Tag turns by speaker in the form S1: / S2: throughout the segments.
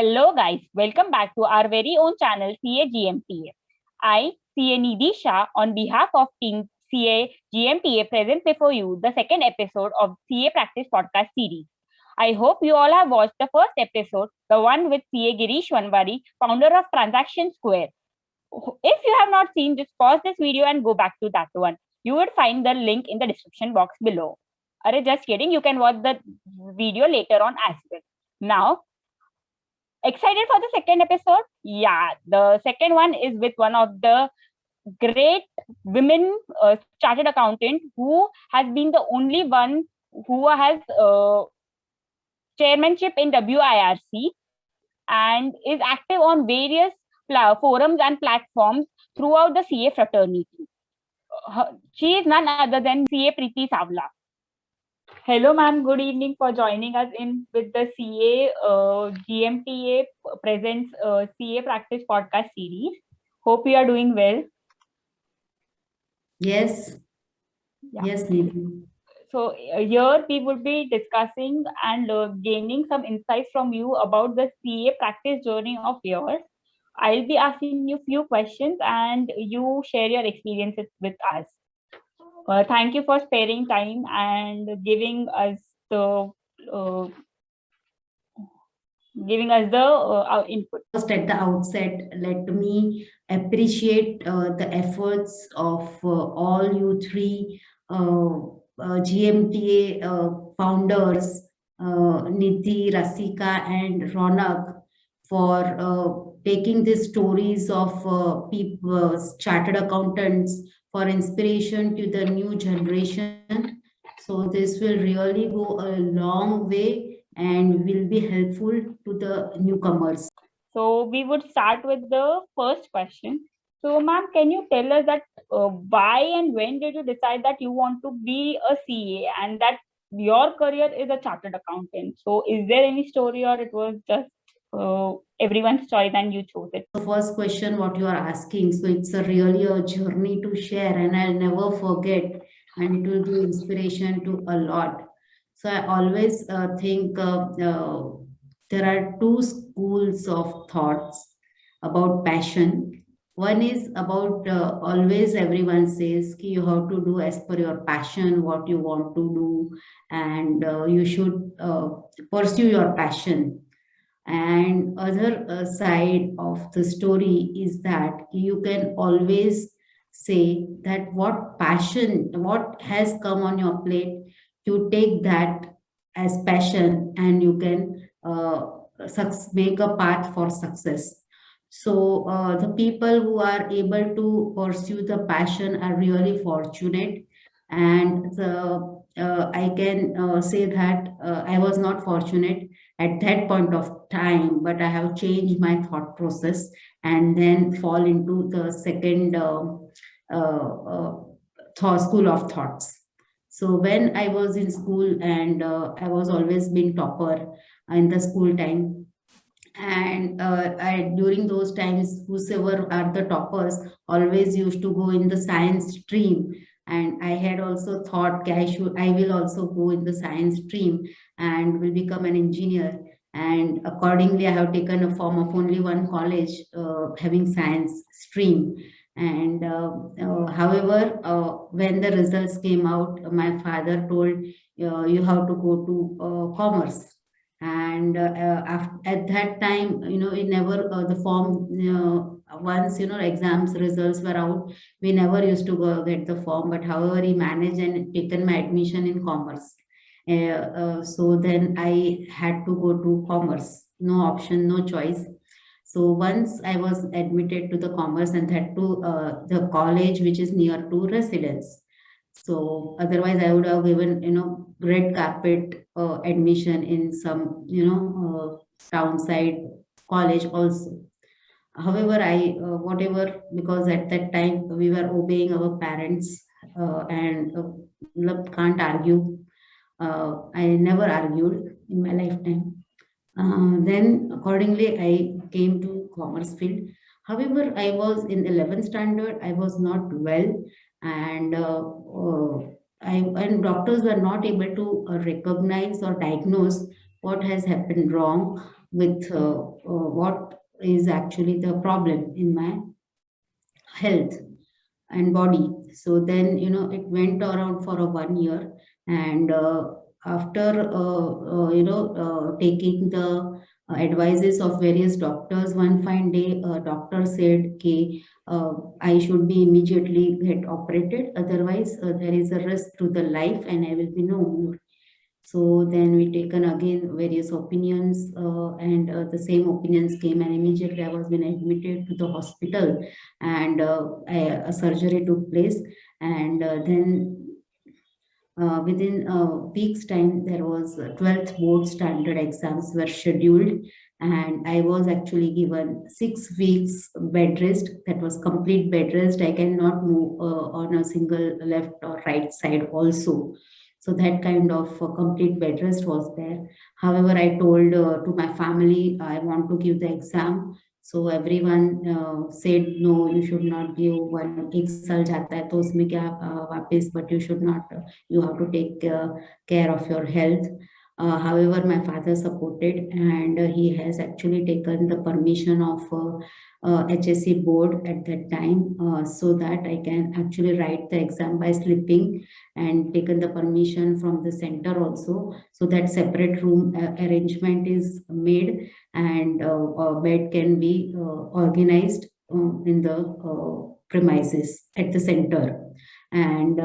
S1: Hello guys, welcome back to our very own channel CA GMTA. I, CA Nidhi Shah, on behalf of team CA GMTA present before you the second episode of CA Practice podcast series. I hope you all have watched the first episode, the one with CA Girish Vanwari, founder of Transaction Square. If you have not seen, just pause this video and go back to that one. You would find the link in the description box below. Just kidding, you can watch the video later on as well. Now, excited for the second episode? Yeah, the second one is with one of the great women chartered accountant who has been the only one who has chairmanship in WIRC and is active on various forums and platforms throughout the CA fraternity. She is none other than CA Priti Savla. Hello, ma'am. Good evening for joining us in with the CA GMTA presents CA Practice podcast series. Hope you are doing well.
S2: Yes. Yeah. Yes, Nidhi.
S1: So here we would be discussing and gaining some insights from you about the CA practice journey of yours. I'll be asking you few questions and you share your experiences with us. Thank you for sparing time and giving us the input.
S2: First, at the outset, let me appreciate the efforts of all you three GMTA founders, Nidhi, Rasika, and Ronak, for taking these stories of people, chartered accountants, for inspiration to the new generation. So this will really go a long way and will be helpful to the newcomers.
S1: So we would start with the first question. So ma'am, can you tell us that why and when did you decide that you want to be a CA and that your career is a chartered accountant? So is there any story or it was just everyone's choice and you chose it?
S2: The first question what you are asking, so it's really a journey to share and I'll never forget, and it will give inspiration to a lot. So I always think there are two schools of thoughts about passion. One is about always everyone says you have to do as per your passion, what you want to do, and you should pursue your passion. And other side of the story is that you can always say that what passion, what has come on your plate, you take that as passion and you can make a path for success. So the people who are able to pursue the passion are really fortunate. And I can say that I was not fortunate at that point of time, but I have changed my thought process and then fall into the second school of thoughts. So when I was in school and I was always being topper in the school time, and during those times, whosoever are the toppers always used to go in the science stream. And I had also thought I will also go in the science stream and will become an engineer. And accordingly, I have taken a form of only one college having science stream. And however, when the results came out, my father told you have to go to commerce. And at that time, it never the form once exams results were out, we never used to go get the form. But however, he managed and taken my admission in commerce. So then I had to go to commerce, no option, no choice. So once I was admitted to the commerce, and that to the college which is near to residence. So otherwise I would have given red carpet admission in some townside college also. However, I whatever, because at that time we were obeying our parents and can't argue. I never argued in my lifetime. Then accordingly I came to commerce field. However, I was in 11th standard, I was not well, and doctors were not able to recognize or diagnose what has happened wrong. with what is actually the problem in my health and body. So then, it went around for a 1 year, and after taking the advices of various doctors, one fine day, a doctor said, "Okay, I should be immediately get operated. Otherwise, there is a risk to the life, and I will be no more." So then we taken again various opinions, and the same opinions came, and immediately I was been admitted to the hospital, and a surgery took place, and then within a week's time, there was 12th board standard exams were scheduled, and I was actually given 6 weeks bed rest. That was complete bed rest. I cannot move on a single left or right side also. So that kind of complete bed rest was there. However, I told to my family I want to give the exam. So everyone said, no, you should not give, one एक साल जाता है तो उसमें क्या वापस, but you should not, you have to take care of your health. However, my father supported, and he has actually taken the permission of HSC board at that time, so that I can actually write the exam by sleeping, and taken the permission from the center also, so that separate room arrangement is made, and a bed can be organized in the premises at the center. And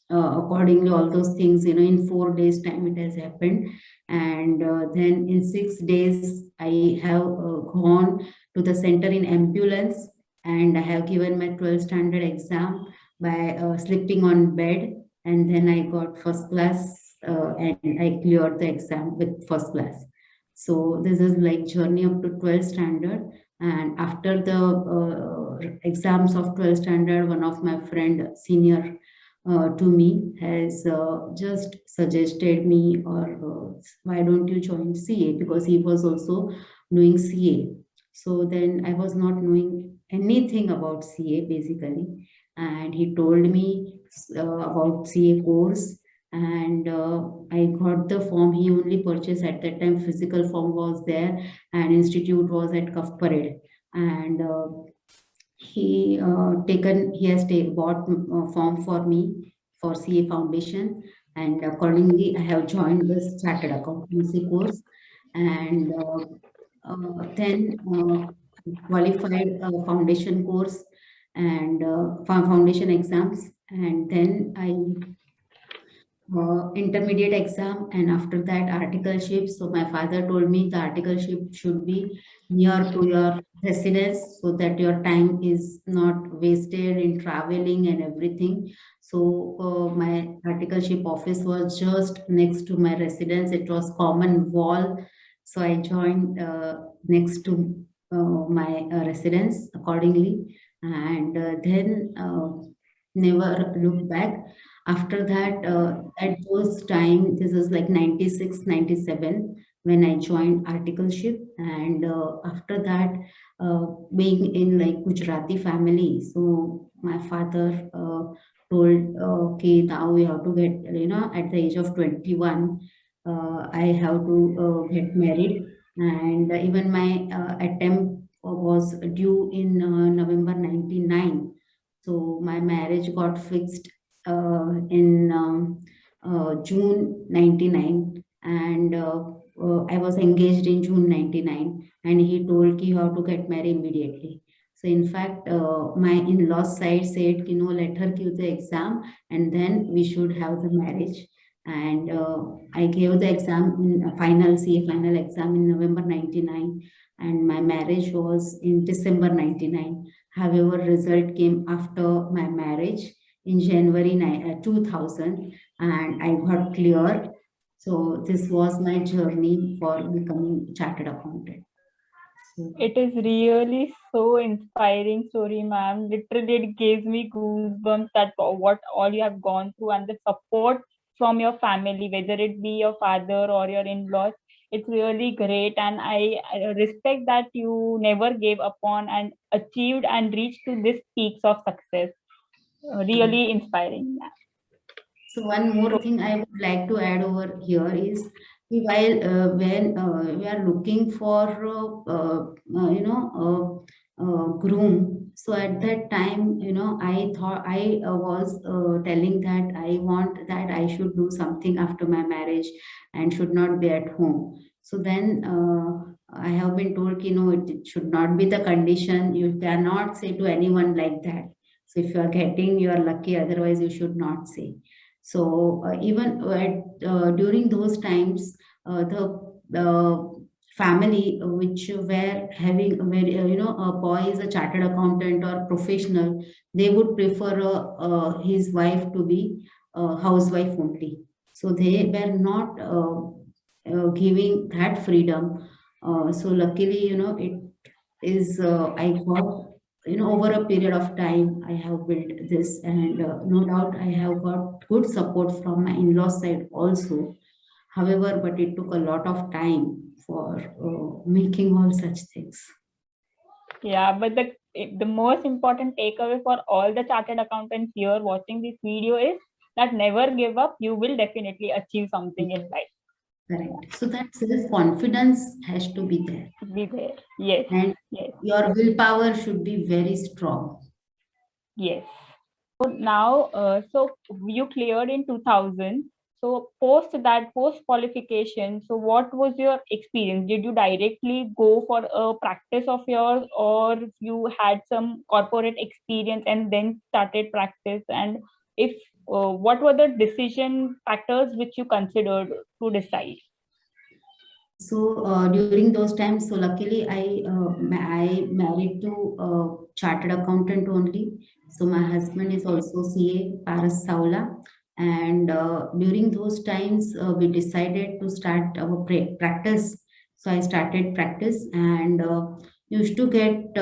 S2: accordingly, all those things, in 4 days time it has happened. And then in 6 days I have gone to the center in ambulance, and I have given my 12th standard exam by sleeping on bed, and then I got first class, and I cleared the exam with first class. So this is like journey up to 12th standard. And after the exams of 12th standard, one of my friend, senior to me, has just suggested me, or why don't you join CA, because he was also doing CA. So then I was not knowing anything about CA basically, and he told me about CA course, and I got the form. He only purchased at that time, physical form was there, and institute was at Cuff Parade, and he has bought form for me for CA foundation, and accordingly I have joined this chartered accountancy course, and then qualified foundation course, and foundation exams, and then I intermediate exam, and after that articleship. So my father told me the articleship should be near to your residence, so that your time is not wasted in traveling and everything. So my articleship office was just next to my residence. It was common wall. So I joined next to my residence accordingly, and then never looked back. After that, at those time, this is like 96, 97, when I joined articleship. And after that, being in like Gujarati family, so my father told, okay, now we have to get, at the age of 21, I have to get married. And even my attempt was due in November 99. So my marriage got fixed in June 99, and I was engaged in June 99, and he told you have to get married immediately. So in fact, my in-laws side said, let her give the exam, and then we should have the marriage. And I gave the exam in a final CA final exam in November 99, and my marriage was in December 99. However, result came after my marriage in January 2000, and I got cleared. So this was my journey for becoming chartered accountant. So,
S1: it is really so inspiring story, ma'am. Literally, it gives me goosebumps that what all you have gone through, and the support from your family, whether it be your father or your in-laws. It's really great, and I respect that you never gave up on and achieved and reached to this peaks of success. Really inspiring.
S2: so one more thing I would like to add over here is, While when we are looking for groom, so at that time, I thought I was telling that I want that I should do something after my marriage and should not be at home. So then I have been told, it should not be the condition. You cannot say to anyone like that. So if you are getting, you are lucky. Otherwise, you should not say. So even during those times, the family which were having a very, a boy is a chartered accountant or professional, they would prefer his wife to be a housewife only. So they were not giving that freedom. So luckily, it is, I got, over a period of time, I have built this, and no doubt I have got good support from my in-law side also. However, but it took a lot of time for making all such things.
S1: Yeah, but the most important takeaway for all the chartered accountants here watching this video is that never give up. You will definitely achieve something in life.
S2: Correct. So that self-confidence has to be there.
S1: Be there. Yes.
S2: And
S1: Yes.
S2: your willpower should be very strong.
S1: Yes. So now, so you cleared in 2000. So post that, post qualification, so what was your experience? Did you directly go for a practice of yours, or you had some corporate experience and then started practice? And if what were the decision factors which you considered to decide?
S2: So during those times, so luckily I married to a chartered accountant only. So my husband is also CA Priti Savla, and during those times we decided to start our practice. So I started practice and used to get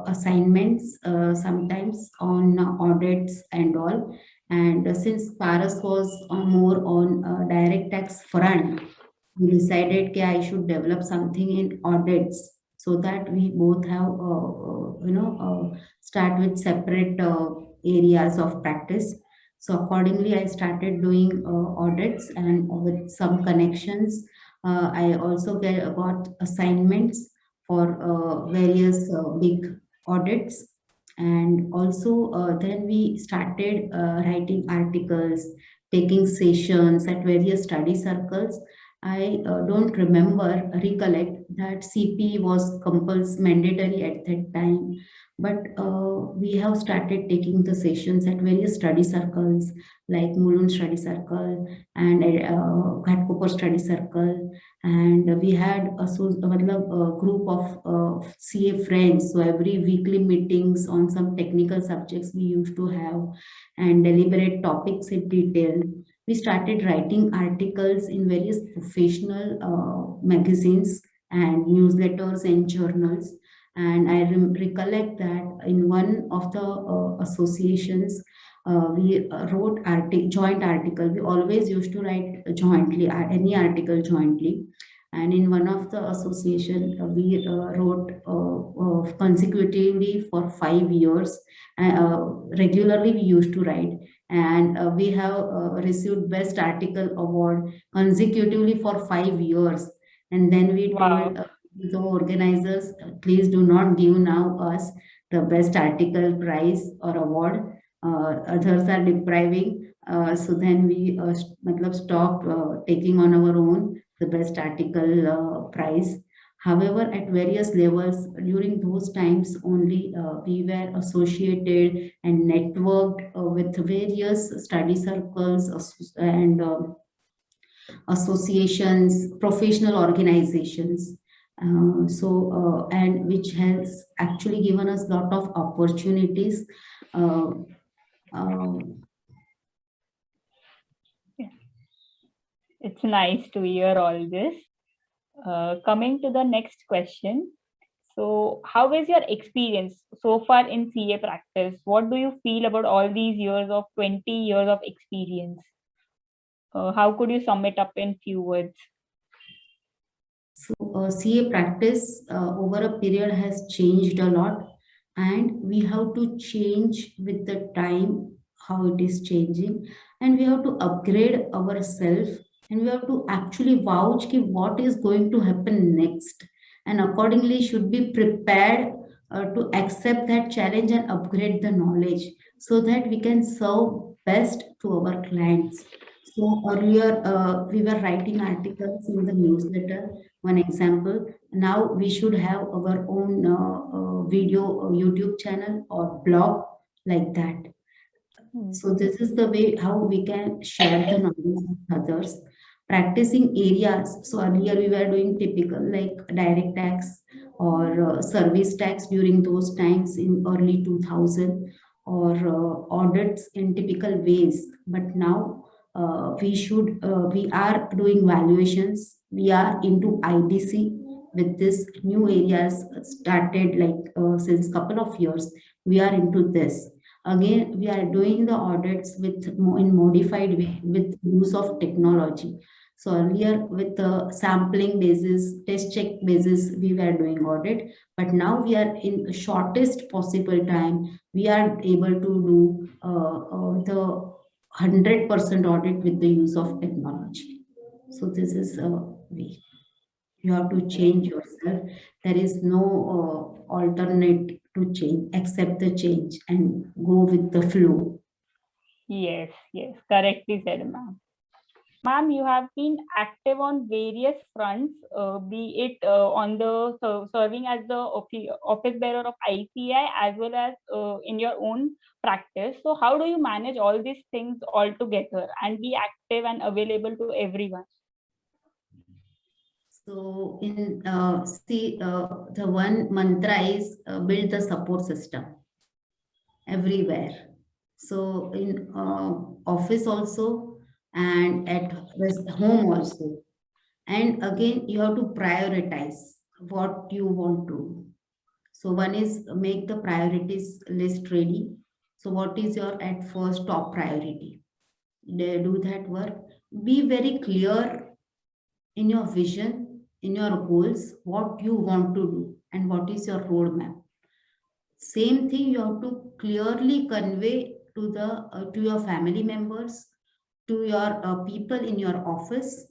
S2: assignments sometimes on audits and all. And since Paras was more on direct tax front, we decided that I should develop something in audits so that we both have, start with separate areas of practice. So accordingly, I started doing audits and with some connections. I also got assignments for various big audits. And also, then we started writing articles, taking sessions at various study circles. I don't recollect that CP was mandatory at that time, but we have started taking the sessions at various study circles like Mulund Study Circle and Ghatkopar Study Circle, and we had a group of CA friends. So every weekly meetings on some technical subjects we used to have and deliberate topics in detail. We started writing articles in various professional magazines and newsletters and journals. And I recollect that in one of the associations, we wrote joint article. We always used to write jointly, any article jointly. And in one of the association, we wrote consecutively for 5 years. Regularly, we used to write, and we have received best article award consecutively for 5 years. And then we told the organizers, please do not give now us the best article prize or award. Others are depriving. So then we stopped taking on our own the best article prize. However, at various levels during those times only, we were associated and networked with various study circles and associations, professional organizations. And which has actually given us a lot of opportunities. Uh, uh,
S1: It's nice to hear all this. Coming to the next question. So, how is your experience so far in CA practice? What do you feel about all these years of 20 years of experience? How could you sum it up in few words?
S2: So CA practice over a period has changed a lot, and we have to change with the time how it is changing, and we have to upgrade ourselves and we have to actually vouch ki what is going to happen next, and accordingly should be prepared to accept that challenge and upgrade the knowledge so that we can serve best to our clients. So earlier we were writing articles in the newsletter, one example. Now we should have our own video YouTube channel or blog like that.
S1: Hmm.
S2: So this is the way how we can share the knowledge with others. Practicing areas. So earlier we were doing typical like direct tax or service tax during those times in early 2000, or audits in typical ways. But now we are doing valuations. We are into IDC with this new areas started like since couple of years. We are into this. Again, we are doing the audits with in modified way with use of technology. So earlier with the sampling basis, test check basis, we were doing audit, but now we are in the shortest possible time. We are able to do the 100% audit with the use of technology. So this is a way. You have to change yourself. There is no alternate to change, accept the change and go with the flow.
S1: Yes, yes, correctly said, ma'am. Ma'am, you have been active on various fronts, be it on the serving as the office bearer of ICAI as well as in your own practice. So, how do you manage all these things all together and be active and available to everyone?
S2: So in see the one mantra is build the support system everywhere. So in office also, and at home also. And again, you have to prioritize what you want to do. So one is make the priorities list ready. So what is your at first top priority? Do that work. Be very clear in your vision, in your goals, what you want to do and what is your roadmap. Same thing you have to clearly convey to your family members, to your people in your office,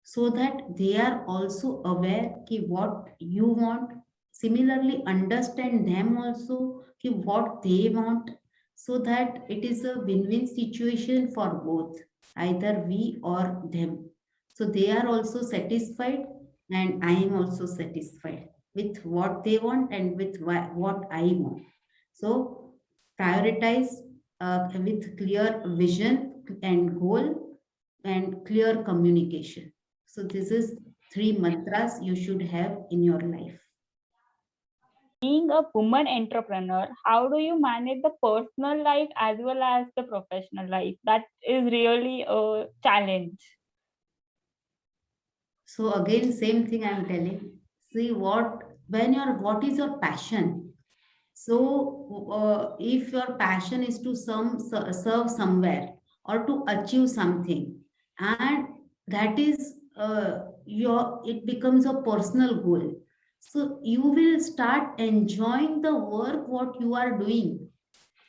S2: so that they are also aware ki what you want. Similarly, understand them also ki what they want, so that it is a win-win situation for both, either we or them. So they are also satisfied, and I am also satisfied with what they want and with what I want. So prioritize with clear vision and goal and clear communication. So this is three mantras you should have in your life.
S1: Being a woman entrepreneur, how do you manage the personal life as well as the professional life? That is really a challenge.
S2: So again, same thing I'm telling. See what is your passion? So if your passion is to serve somewhere or to achieve something, and that is it becomes a personal goal. So you will start enjoying the work what you are doing.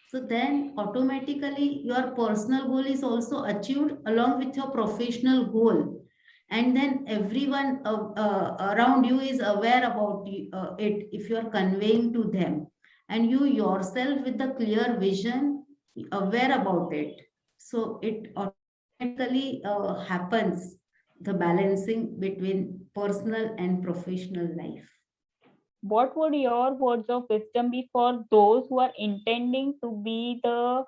S2: So then automatically your personal goal is also achieved along with your professional goal. And then everyone around you is aware about it if you are conveying to them. And you yourself with the clear vision, aware about it. So it automatically happens, the balancing between personal and professional life.
S1: What would your words of wisdom be for those who are intending to be the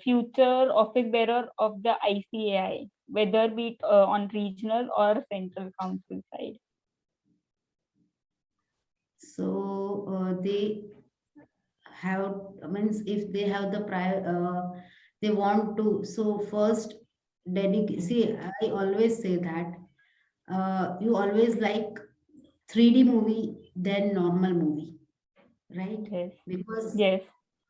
S1: future office bearer of the ICAI, whether be it on regional or central council side?
S2: So they have, means if they have the prior they want to, so first dedicate. See, I always say that you always like 3D movie than normal movie, right?
S1: Yes,
S2: Because
S1: yes,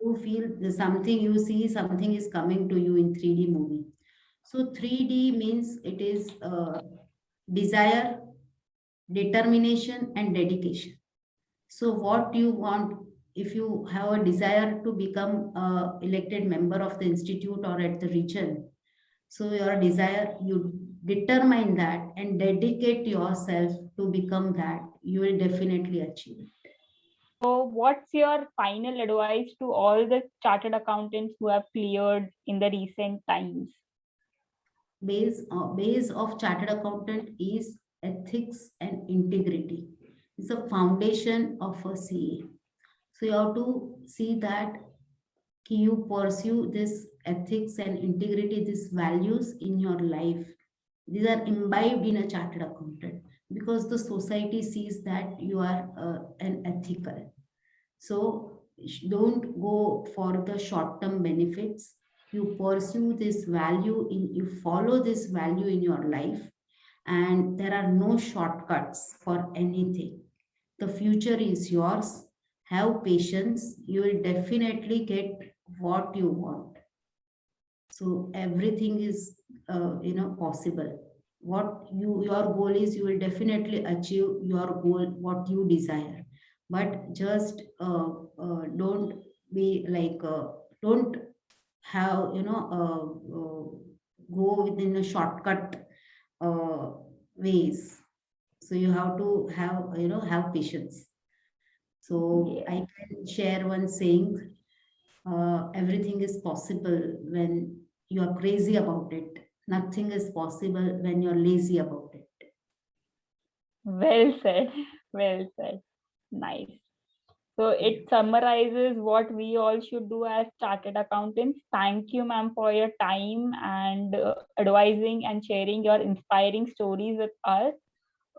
S2: you feel something, you see something is coming to you in 3D movie. So 3D means it is desire, determination and dedication. So what you want, if you have a desire to become a elected member of the institute or at the region, so your desire, you determine that and dedicate yourself to become that, you will definitely achieve it.
S1: So what's your final advice to all the chartered accountants who have cleared in the recent times?
S2: Base of chartered accountant is ethics and integrity. It's a foundation of a CA. So you have to see that you pursue this ethics and integrity, these values in your life. These are imbibed in a chartered accountant because the society sees that you are an ethical. So don't go for the short-term benefits. You pursue this value in, you follow this value in your life, and there are no shortcuts for anything. The future is yours. Have patience. You will definitely get what you want. So everything is possible. What your goal is, you will definitely achieve your goal, what you desire. But just don't be like don't have go within a shortcut uh, ways. So you have to have patience. So
S1: Yeah.
S2: I can share one saying, everything is possible when you are crazy about it. Nothing is possible when you're lazy about it.
S1: Well said. Well said. Nice. So it summarizes what we all should do as chartered accountants. Thank you, ma'am, for your time and advising and sharing your inspiring stories with us.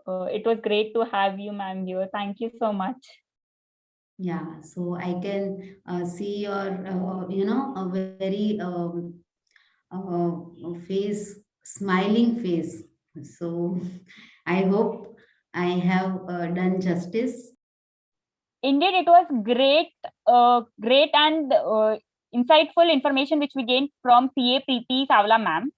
S1: It was great to have you, ma'am, here. Thank you so much.
S2: Yeah, so I can see your, a very face, smiling face. So I hope I have done justice.
S1: Indeed, it was great and insightful information which we gained from CA Priti Savla, ma'am.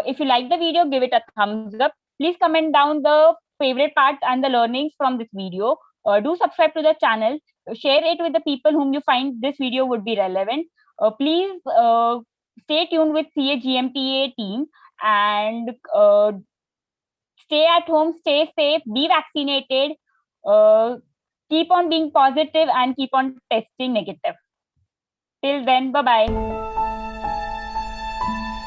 S1: If you like the video, give it a thumbs up. Please comment down the favorite parts and the learnings from this video. Do subscribe to the channel. Share it with the people whom you find this video would be relevant. Please stay tuned with CA GMTA team and stay at home, stay safe, be vaccinated, uh, keep on being positive and keep on testing negative. Till then, bye bye.